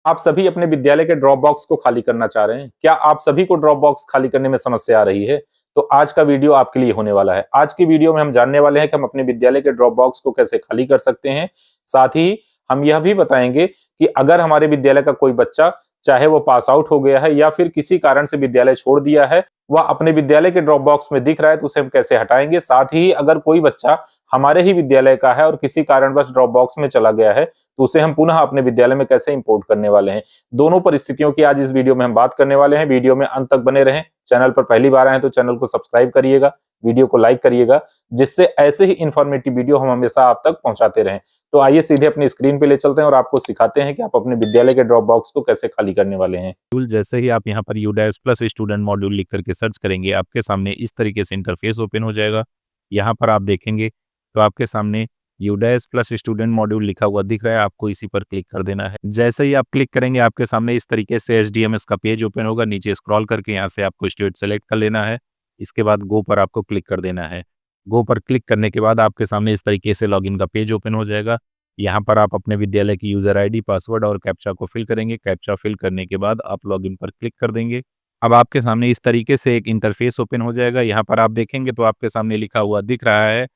आप सभी अपने विद्यालय के ड्रॉप बॉक्स को खाली करना चाह रहे हैं? क्या आप सभी को ड्रॉप बॉक्स खाली करने में समस्या आ रही है? तो आज का वीडियो आपके लिए होने वाला है। आज की वीडियो में हम जानने वाले हैं कि हम अपने विद्यालय के ड्रॉप बॉक्स को कैसे खाली कर सकते हैं। साथ ही हम यह भी बताएंगे कि अगर हमारे विद्यालय का कोई बच्चा, चाहे वो पास आउट हो गया है या फिर किसी कारण से विद्यालय छोड़ दिया है, वह अपने विद्यालय के ड्रॉप बॉक्स में दिख रहा है तो उसे हम कैसे हटाएंगे। साथ ही अगर कोई बच्चा हमारे ही विद्यालय का है और किसी कारणवश ड्रॉप बॉक्स में चला गया है, तो उसे हम पुनः अपने विद्यालय में कैसे इंपोर्ट करने वाले हैं। दोनों परिस्थितियों की आज इस वीडियो में हम बात करने वाले हैं। वीडियो में अंत तक बने रहें। चैनल पर पहली बार आए हैं तो चैनल को सब्सक्राइब करिएगा, वीडियो को लाइक करिएगा, जिससे ऐसे ही इंफॉर्मेटिव वीडियो हम हमेशा आप तक पहुंचाते रहें। तो आइए सीधे अपनी स्क्रीन पे ले चलते हैं और आपको सिखाते हैं कि आप अपने विद्यालय के ड्रॉप बॉक्स को कैसे खाली करने वाले हैं। जैसे ही आप यहाँ पर यूडाइस प्लस स्टूडेंट मॉड्यूल लिख करके सर्च करेंगे, आपके सामने इस तरीके से इंटरफेस ओपन हो जाएगा। यहाँ पर आप देखेंगे तो आपके सामने यूडाइस प्लस स्टूडेंट मॉड्यूल लिखा हुआ दिख रहा है, आपको इसी पर क्लिक कर देना है। जैसे ही आप क्लिक करेंगे, आपके सामने इस तरीके से एचडीएमएस का पेज ओपन होगा। नीचे स्क्रॉल करके यहाँ से आपको स्टेट सेलेक्ट कर लेना है। इसके बाद गो पर आपको क्लिक कर देना है। गो पर क्लिक करने के बाद आपके सामने इस तरीके से लॉगिन का पेज ओपन हो जाएगा। यहाँ पर आप अपने विद्यालय की यूज़र आईडी, पासवर्ड और कैप्चा को फिल करेंगे। कैप्चा फिल करने के बाद आप लॉगिन पर क्लिक कर देंगे। अब आपके सामने इस तरीके से एक इंटरफेस ओपन हो जाएगा। यहाँ पर आप देखेंगे तो आपके सामने लिखा हुआ दिख रहा है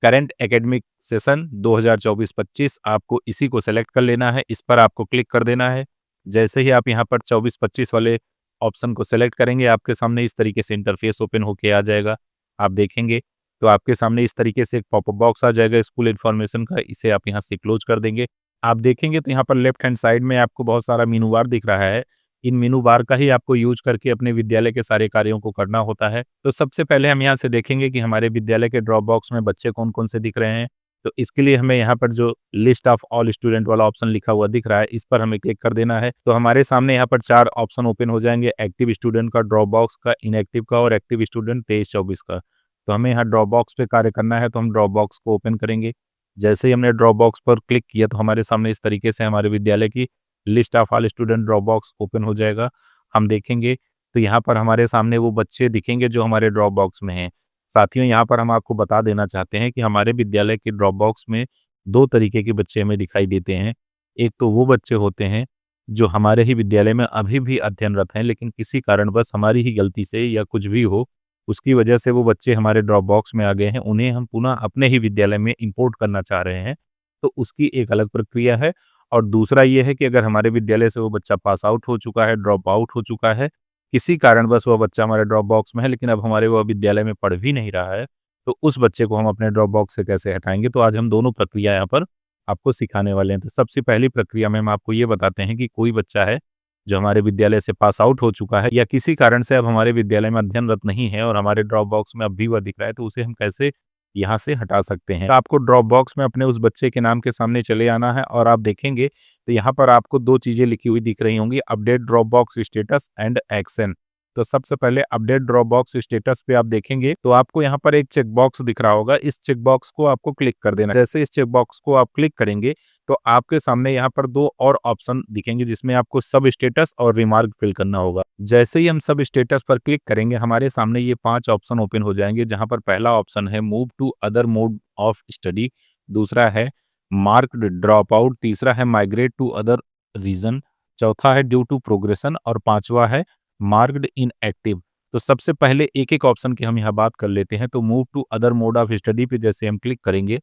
करंट एकेडमिक सेशन 2024-25। आपको इसी को सेलेक्ट कर लेना है, इस पर आपको क्लिक कर देना है। जैसे ही आप यहाँ पर 24-25 वाले ऑप्शन को सेलेक्ट करेंगे, आपके सामने इस तरीके से इंटरफेस ओपन होके आ जाएगा। आप देखेंगे तो आपके सामने इस तरीके से एक पॉपअप बॉक्स आ जाएगा स्कूल इन्फॉर्मेशन का। इसे आप यहाँ से क्लोज कर देंगे। आप देखेंगे तो यहाँ पर लेफ्ट हैंड साइड में आपको बहुत सारा मेनू बार दिख रहा है। इन मेनू बार का ही आपको यूज करके अपने विद्यालय के सारे कार्यों को करना होता है। तो सबसे पहले हम यहाँ से देखेंगे कि हमारे विद्यालय के ड्रॉप बॉक्स में बच्चे कौन कौन से दिख रहे हैं। तो इसके लिए हमें यहाँ पर जो लिस्ट ऑफ ऑल स्टूडेंट वाला ऑप्शन लिखा हुआ दिख रहा है, इस पर हमें क्लिक कर देना है। तो हमारे सामने यहाँ पर 4 ऑप्शन ओपन हो जाएंगे, एक्टिव स्टूडेंट का, ड्रॉप बॉक्स का, इनएक्टिव का और एक्टिव स्टूडेंट 23-24 का। तो हमें यहाँ ड्रॉप बॉक्स पे कार्य करना है, तो हम ड्रॉप बॉक्स को ओपन करेंगे। जैसे ही हमने ड्रॉप बॉक्स पर क्लिक किया तो हमारे सामने इस तरीके से हमारे विद्यालय की list of all student drop box open हो जाएगा। हम देखेंगे तो यहाँ पर हमारे सामने वो बच्चे दिखेंगे जो हमारे ड्रॉप बॉक्स में हैं। साथियों, यहाँ पर हम आपको बता देना चाहते हैं कि हमारे विद्यालय के ड्रॉप बॉक्स में 2 तरीके के बच्चे हमें दिखाई देते हैं। एक तो वो बच्चे होते हैं जो हमारे ही विद्यालय में अभी भी अध्ययनरत हैं, लेकिन किसी कारणवश हमारी ही गलती से या कुछ भी हो, उसकी वजह से वो बच्चे हमारे ड्रॉप बॉक्स में आ गए हैं। उन्हें हम पुनः अपने ही विद्यालय में इंपोर्ट करना चाह रहे हैं, तो उसकी एक अलग प्रक्रिया है। और दूसरा ये है कि अगर हमारे विद्यालय से वो बच्चा पास आउट हो चुका है, ड्रॉप आउट हो चुका है, किसी कारणवश वह बच्चा हमारे ड्रॉप बॉक्स में है लेकिन अब हमारे वह विद्यालय में पढ़ भी नहीं रहा है, तो उस बच्चे को हम अपने ड्रॉप बॉक्स से कैसे हटाएँगे। तो आज हम दोनों प्रक्रिया यहाँ पर आपको सिखाने वाले हैं। तो सबसे पहली प्रक्रिया में हम आपको ये बताते हैं कि कोई बच्चा है जो हमारे विद्यालय से पास आउट हो चुका है या किसी कारण से अब हमारे विद्यालय में अध्ययनरत नहीं है और हमारे ड्रॉप बॉक्स में अब भी वह दिख रहा है, तो उसे हम कैसे यहाँ से हटा सकते हैं। तो आपको ड्रॉप बॉक्स में अपने उस बच्चे के नाम के सामने चले आना है और आप देखेंगे तो यहाँ पर आपको 2 चीज़ें लिखी हुई दिख रही होंगी, update drop box status and action. तो सबसे पहले अपडेट ड्रॉप बॉक्स स्टेटस पे आप देखेंगे तो आपको यहाँ पर एक चेक बॉक्स दिख रहा होगा। इस चेक बॉक्स को आपको क्लिक कर देना है। जैसे इस चेक बॉक्स को आप क्लिक करेंगे तो आपके सामने यहाँ पर 2 और ऑप्शन दिखेंगे जिसमें आपको सब स्टेटस और रिमार्क फिल करना होगा। जैसे ही हम सब स्टेटस पर क्लिक करेंगे, हमारे सामने ये 5 ऑप्शन ओपन हो जाएंगे, जहाँ पर पहला ऑप्शन है move to other mode of study, दूसरा है मार्क्ड ड्रॉप आउट, तीसरा है माइग्रेट टू अदर रीजन, चौथा है ड्यू टू प्रोग्रेशन और 5वां है मार्क्ड इनएक्टिव। तो सबसे पहले एक-एक ऑप्शन की हम यहाँ बात कर लेते हैं। तो move to other mode of study पे जैसे हम क्लिक करेंगे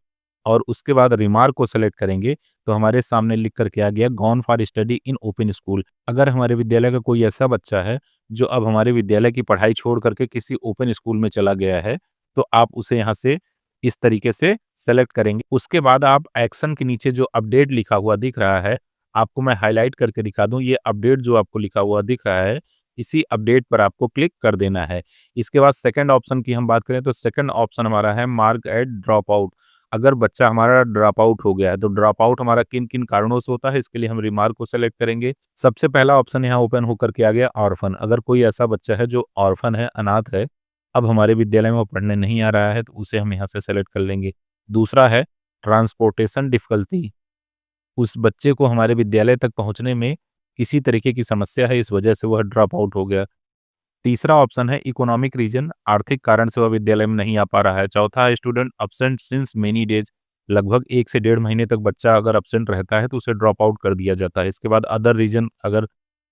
और उसके बाद रिमार्क को सेलेक्ट करेंगे तो हमारे सामने लिख करके आ गया gone for study in open school. अगर हमारे विद्यालय का कोई ऐसा बच्चा है जो अब हमारे विद्यालय की पढ़ाई छोड़ करके किसी ओपन स्कूल में चला गया है, तो आप उसे यहाँ से इस तरीके से सेलेक्ट करेंगे। उसके बाद आप एक्शन के नीचे जो अपडेट लिखा हुआ दिख रहा है, आपको मैं हाईलाइट करके दिखा दूं, ये अपडेट जो आपको लिखा हुआ दिख रहा है, इसी अपडेट पर आपको क्लिक कर देना है। इसके बाद सेकंड ऑप्शन की हम बात करें तो सेकंड ऑप्शन हमारा है मार्क एट ड्रॉप आउट। अगर बच्चा हमारा ड्रॉप आउट हो गया है तो ड्रॉप आउट हमारा किन किन कारणों से होता है, इसके लिए हम रिमार्क को सेलेक्ट करेंगे। सबसे पहला ऑप्शन यहाँ ओपन होकर के आ गया ऑर्फन। अगर कोई ऐसा बच्चा है जो ऑर्फन है, अनाथ है, अब हमारे विद्यालय में वो पढ़ने नहीं आ रहा है, तो उसे हम यहाँ से सेलेक्ट कर लेंगे। दूसरा है ट्रांसपोर्टेशन डिफिकल्टी, उस बच्चे को हमारे विद्यालय तक पहुंचने में किसी तरीके की समस्या है, इस वजह से वह ड्रॉप आउट हो गया। तीसरा ऑप्शन है इकोनॉमिक रीजन, आर्थिक कारण से वह विद्यालय में नहीं आ पा रहा है। चौथा है student absent since many days, लगभग 1 से डेढ़ महीने तक बच्चा अगर एब्सेंट रहता है तो उसे ड्रॉप आउट कर दिया जाता है। इसके बाद अदर रीज़न, अगर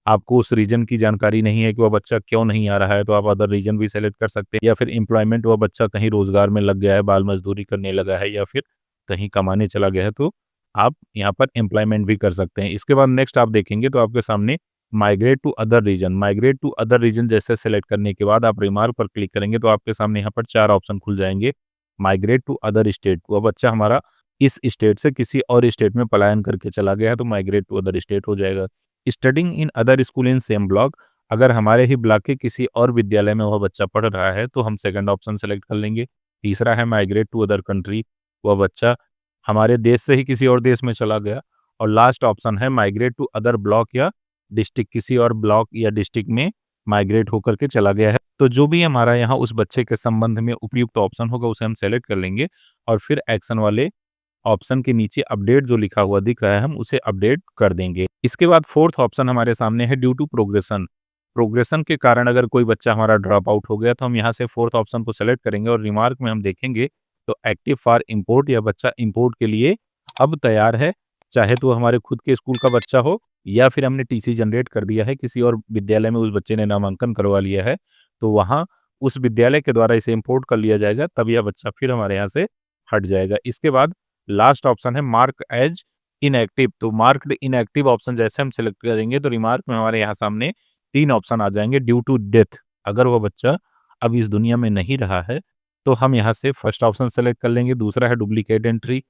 आपको उस रीज़न की जानकारी नहीं है कि वह बच्चा क्यों नहीं आ रहा है, तो आप अदर रीज़न भी सेलेक्ट कर सकते हैं, या फिर एम्प्लॉयमेंट, वह बच्चा कहीं रोज़गार में लग गया है, बाल मज़दूरी करने लगा है, या फिर कहीं कमाने चला गया है, तो आप यहाँ पर एम्प्लॉयमेंट भी कर सकते हैं। इसके बाद नेक्स्ट आप देखेंगे तो आपके सामने migrate to other region, migrate to other region जैसे सेलेक्ट करने के बाद आप रिमार्क पर क्लिक करेंगे तो आपके सामने यहाँ पर 4 ऑप्शन खुल जाएँगे। माइग्रेट टू अदर स्टेट, वह बच्चा हमारा इस स्टेट से किसी और स्टेट में पलायन करके चला गया है तो माइग्रेट टू अदर स्टेट हो जाएगा। Studying in other school in same block, अगर हमारे ही ब्लॉक के किसी और विद्यालय में वह बच्चा पढ़ रहा है तो हम सेकंड ऑप्शन सेलेक्ट कर लेंगे। तीसरा है माइग्रेट टू अदर कंट्री, वह बच्चा हमारे देश से ही किसी और देश में चला गया। और लास्ट ऑप्शन है माइग्रेट टू अदर ब्लॉक या डिस्ट्रिक्ट, किसी और ब्लॉक या डिस्ट्रिक्ट में माइग्रेट होकर के चला गया है। तो जो भी हमारा यहाँ उस बच्चे के संबंध में उपयुक्त ऑप्शन होगा उसे हम सेलेक्ट कर लेंगे और फिर एक्शन वाले ऑप्शन के नीचे अपडेट जो लिखा हुआ दिख रहा है हम उसे अपडेट कर देंगे। इसके बाद फोर्थ ऑप्शन हमारे सामने है ड्यू टू प्रोग्रेशन, प्रोग्रेशन के कारण अगर कोई बच्चा हमारा ड्रॉप आउट हो गया तो हम यहाँ से फोर्थ ऑप्शन को सेलेक्ट करेंगे और रिमार्क में हम देखेंगे तो एक्टिव फॉर इंपोर्ट, या बच्चा इंपोर्ट के लिए अब तैयार है, चाहे तो हमारे खुद के स्कूल का बच्चा हो या फिर हमने टीसी जनरेट कर दिया है, किसी और विद्यालय में उस बच्चे ने नामांकन करवा लिया है तो वहाँ उस विद्यालय के द्वारा इसे इंपोर्ट कर लिया जाएगा, तब यह बच्चा फिर हमारे यहाँ से हट जाएगा। इसके बाद लास्ट ऑप्शन है मार्क एज इनएक्टिव, तो मार्क्ड इनएक्टिव ऑप्शन जैसे हम सिलेक्ट करेंगे तो रिमार्क में हमारे यहाँ सामने 3 ऑप्शन आ जाएंगे। ड्यू टू डेथ, अगर वह बच्चा अब इस दुनिया में नहीं रहा है तो हम यहाँ से फर्स्ट ऑप्शन सेलेक्ट कर लेंगे। दूसरा है डुप्लीकेट एंट्री,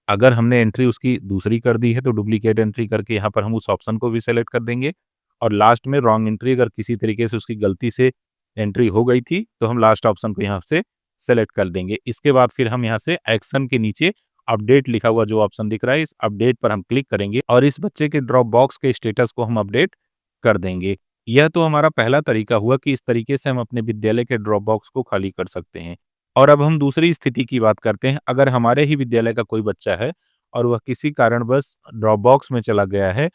अगर हमने एंट्री उसकी दूसरी कर दी है तो डुप्लीकेट एंट्री करके यहाँ पर हम उस ऑप्शन को भी सेलेक्ट कर देंगे। और लास्ट में रॉन्ग एंट्री, अगर किसी तरीके से उसकी गलती से एंट्री हो गई थी तो हम लास्ट ऑप्शन को यहाँ से सेलेक्ट कर देंगे। इसके बाद फिर हम यहाँ से एक्शन के नीचे अपडेट लिखा हुआ जो ऑप्शन दिख रहा है इस अपडेट पर हम क्लिक करेंगे और इस बच्चे के ड्रॉप बॉक्स के स्टेटस को हम अपडेट कर देंगे। यह तो हमारा पहला तरीका हुआ कि इस तरीके से हम अपने विद्यालय के ड्रॉप बॉक्स को खाली कर सकते हैं। और अब हम दूसरी स्थिति की बात करते हैं। अगर हमारे ही विद्यालय का कोई बच्चा है और वह किसी कारणवश ड्रॉप बॉक्स में चला गया है,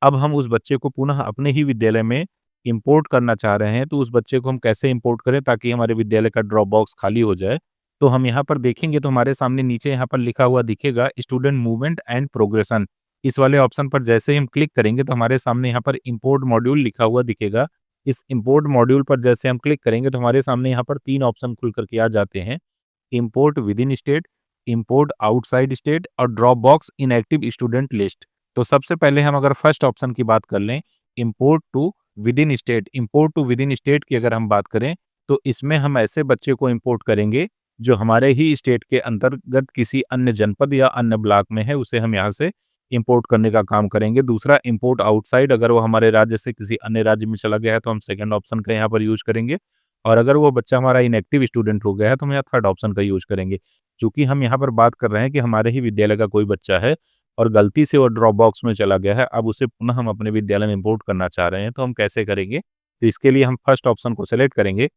अब हम उस बच्चे को पुनः अपने ही विद्यालय में इंपोर्ट करना चाह रहे हैं, तो उस बच्चे को हम कैसे इंपोर्ट करें ताकि हमारे विद्यालय का ड्रॉप बॉक्स खाली हो जाए। तो हम यहाँ पर देखेंगे तो हमारे सामने नीचे यहाँ पर लिखा हुआ दिखेगा स्टूडेंट मूवमेंट एंड प्रोग्रेशन। इस वाले ऑप्शन पर जैसे ही हम क्लिक करेंगे तो हमारे सामने यहाँ पर इंपोर्ट मॉड्यूल लिखा हुआ दिखेगा। इस इंपोर्ट मॉड्यूल पर जैसे हम क्लिक करेंगे तो हमारे सामने यहाँ पर 3 ऑप्शन खुल करके आ जाते हैं। Import within state, import outside state और drop box inactive student list. तो सबसे पहले हम अगर फर्स्ट ऑप्शन की बात कर लें, import to within state, import to within state की अगर हम बात करें तो इसमें हम ऐसे बच्चे को इंपोर्ट करेंगे जो हमारे ही स्टेट के अंतर्गत किसी अन्य जनपद या अन्य ब्लॉक में है, उसे हम यहाँ से इंपोर्ट करने का काम करेंगे। दूसरा इंपोर्ट आउटसाइड, अगर वो हमारे राज्य से किसी अन्य राज्य में चला गया है तो हम सेकंड ऑप्शन का यहाँ पर यूज करेंगे। और अगर वो बच्चा हमारा इनएक्टिव स्टूडेंट हो गया है तो हम यहाँ थर्ड ऑप्शन का यूज करेंगे। चूंकि हम यहाँ पर बात कर रहे हैं कि हमारे ही विद्यालय का कोई बच्चा है और गलती से वो ड्रॉप बॉक्स में चला गया है, अब उसे पुनः हम अपने विद्यालय में इंपोर्ट करना चाह रहे हैं, तो हम कैसे करेंगे? तो इसके लिए हम फर्स्ट ऑप्शन को सेलेक्ट करेंगे।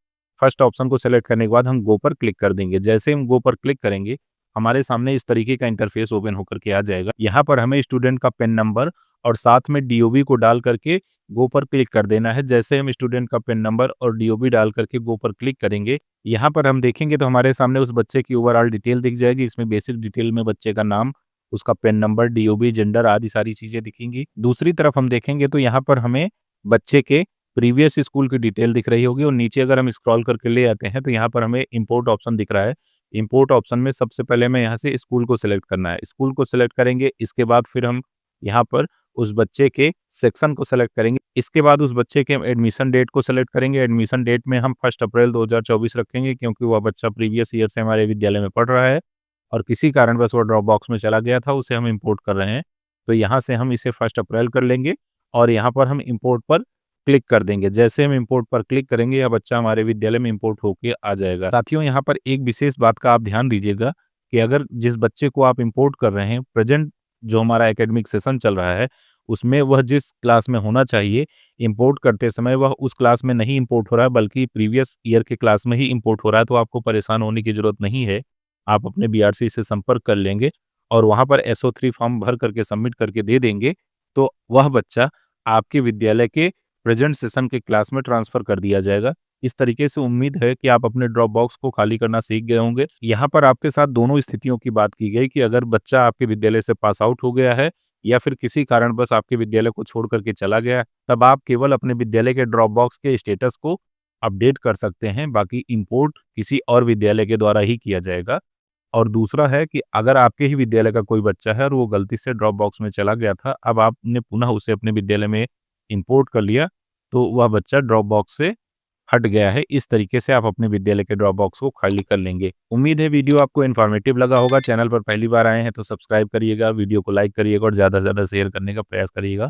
फर्स्ट ऑप्शन को सेलेक्ट करने के बाद हम गो पर क्लिक कर देंगे। जैसे हम गो पर क्लिक करेंगे हमारे सामने इस तरीके का इंटरफेस ओपन होकर के आ जाएगा। यहाँ पर हमें स्टूडेंट का पेन नंबर और साथ में डीओबी को डाल करके गो पर क्लिक कर देना है। जैसे हम स्टूडेंट का पेन नंबर और डीओबी डाल करके गो पर क्लिक करेंगे, यहाँ पर हम देखेंगे तो हमारे सामने उस बच्चे की ओवरऑल डिटेल दिख जाएगी। इसमें बेसिक डिटेल में बच्चे का नाम, उसका पेन नंबर, डीओबी, जेंडर आदि सारी चीजें दिखेंगी। दूसरी तरफ हम देखेंगे तो यहाँ पर हमें बच्चे के प्रीवियस स्कूल की डिटेल दिख रही होगी और नीचे अगर हम स्क्रॉल करके ले आते हैं तो यहाँ पर हमें इंपोर्ट ऑप्शन दिख रहा है। इंपोर्ट ऑप्शन में सबसे पहले मैं यहाँ से स्कूल को सिलेक्ट करना है, स्कूल को सिलेक्ट करेंगे। इसके बाद फिर हम यहाँ पर उस बच्चे के सेक्शन को सेलेक्ट करेंगे। इसके बाद उस बच्चे के एडमिशन डेट को सेलेक्ट करेंगे। एडमिशन डेट में हम 1 अप्रैल 2024 रखेंगे क्योंकि वह बच्चा प्रीवियस ईयर से हमारे विद्यालय में पढ़ रहा है और किसी कारणवश वो ड्रॉप बॉक्स में चला गया था, उसे हम इंपोर्ट कर रहे हैं। तो यहाँ से हम इसे 1 अप्रैल कर लेंगे और यहाँ पर हम इंपोर्ट पर क्लिक कर देंगे। जैसे हम इंपोर्ट पर क्लिक करेंगे यह बच्चा हमारे विद्यालय में इंपोर्ट होकर आ जाएगा। साथियों, यहाँ पर एक विशेष बात का आप ध्यान दीजिएगा कि अगर जिस बच्चे को आप इंपोर्ट कर रहे हैं, प्रेजेंट जो हमारा एकेडमिक सेशन चल रहा है उसमें वह जिस क्लास में होना चाहिए, इंपोर्ट करते समय वह उस क्लास में नहीं इंपोर्ट हो रहा है बल्कि प्रीवियस ईयर के क्लास में ही इंपोर्ट हो रहा है, तो आपको परेशान होने की जरूरत नहीं है। आप अपने बीआरसी से संपर्क कर लेंगे और वहाँ पर SO3 फॉर्म भर करके सबमिट करके दे देंगे, तो वह बच्चा आपके विद्यालय के प्रेजेंट सेशन के क्लास में ट्रांसफर कर दिया जाएगा। इस तरीके से उम्मीद है कि आप अपने ड्रॉप बॉक्स को खाली करना सीख गए होंगे। यहाँ पर आपके साथ दोनों स्थितियों की बात की गई कि अगर बच्चा आपके विद्यालय से पास आउट हो गया है या फिर किसी कारणवश आपके विद्यालय को छोड़ करके चला गया है, तब आप केवल अपने विद्यालय के ड्रॉप बॉक्स के स्टेटस को अपडेट कर सकते हैं, बाकी इंपोर्ट किसी और विद्यालय के द्वारा ही किया जाएगा। और दूसरा है कि अगर आपके ही विद्यालय का कोई बच्चा है और वो गलती से ड्रॉप बॉक्स में चला गया था, अब आपने पुनः उसे अपने विद्यालय में इंपोर्ट कर लिया, तो वह बच्चा ड्रॉप बॉक्स से हट गया है। इस तरीके से आप अपने विद्यालय के ड्रॉप बॉक्स को खाली कर लेंगे। उम्मीद है वीडियो आपको इन्फॉर्मेटिव लगा होगा। चैनल पर पहली बार आए हैं तो सब्सक्राइब करिएगा, वीडियो को लाइक करिएगा और ज़्यादा से ज़्यादा शेयर करने का प्रयास करिएगा।